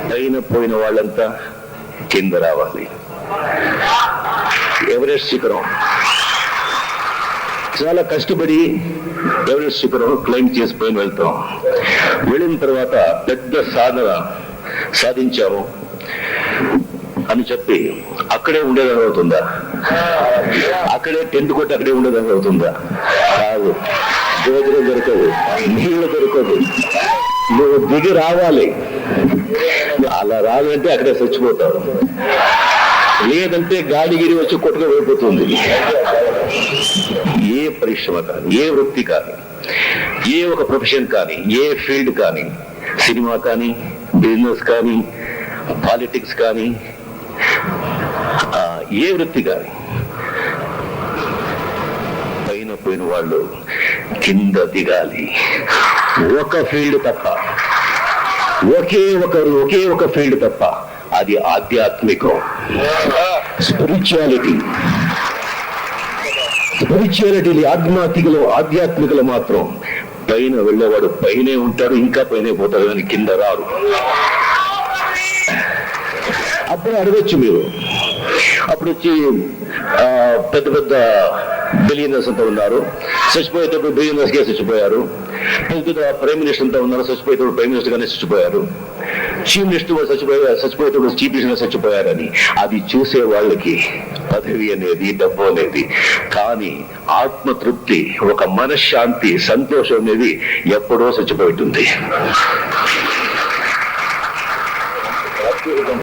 పైన పోయిన వాళ్ళంతా కింద రావాలి. ఎవరెస్ట్ శిఖరం చాలా కష్టపడి ఎవరెస్ట్ శిఖరం క్లైమ్ చేసి పైన వెళ్తాం. వెళ్ళిన తర్వాత పెద్ద సాధన సాధించాము అని చెప్పి అక్కడే ఉండేదని అవుతుందా? అక్కడే టెంట్ కొట్టి అక్కడే ఉండేదని అవుతుందా? కాదు. భోజనం దొరకదు, నీళ్ళు దొరకదు, నువ్వు దిగి రావాలి. అలా రావాలంటే అక్కడే చచ్చిపోతావు, లేదంటే గాడిగిరి వచ్చి కొట్టుకుపోతుంది. ఏ పరిశ్రమ కానీ, ఏ వృత్తి కానీ, ఏ ఒక ప్రొఫెషన్ కానీ, ఏ ఫీల్డ్ కానీ, సినిమా కానీ, బిజినెస్ కానీ, పాలిటిక్స్ కానీ, ఏ వృత్తి కానీ, పైన పోయిన వాళ్ళు కింద దిగాలి. ఒక ఫీల్డ్ తప్ప, ఒకే ఒక ఫీల్డ్ తప్ప, అది ఆధ్యాత్మికం. స్పిరిచువాలిటీ ఆధ్యాత్మికలో మాత్రం పైన వెళ్ళేవాడు పైనే ఉంటాడు, ఇంకా పైనే పోతాడు, కానీ కింద రారు. అప్పుడు అడగచ్చు మీరు, అప్పుడు వచ్చి పెద్ద పెద్ద బిలియనర్స్ అంతా ఉన్నారు, చచ్చిపోయేటప్పుడు బిలియనర్స్ గా చచ్చిపోయారు. పెద్ద పెద్ద ప్రైమ్ మినిస్టర్ అంతా ఉన్నారు, చచ్చిపోయేటప్పుడు ప్రైమ్ మినిస్టర్ గానే చచ్చిపోయారు. చీఫ్ మినిస్టర్ చచ్చిపోయేటప్పుడు చీఫ్ మినిస్టర్ చచ్చిపోయారని అది చూసే వాళ్ళకి పదవి అనేది, డబ్బు అనేది. కానీ ఆత్మతృప్తి, ఒక మనశ్శాంతి, సంతోషం అనేది ఎప్పుడో చచ్చిపోతుంది.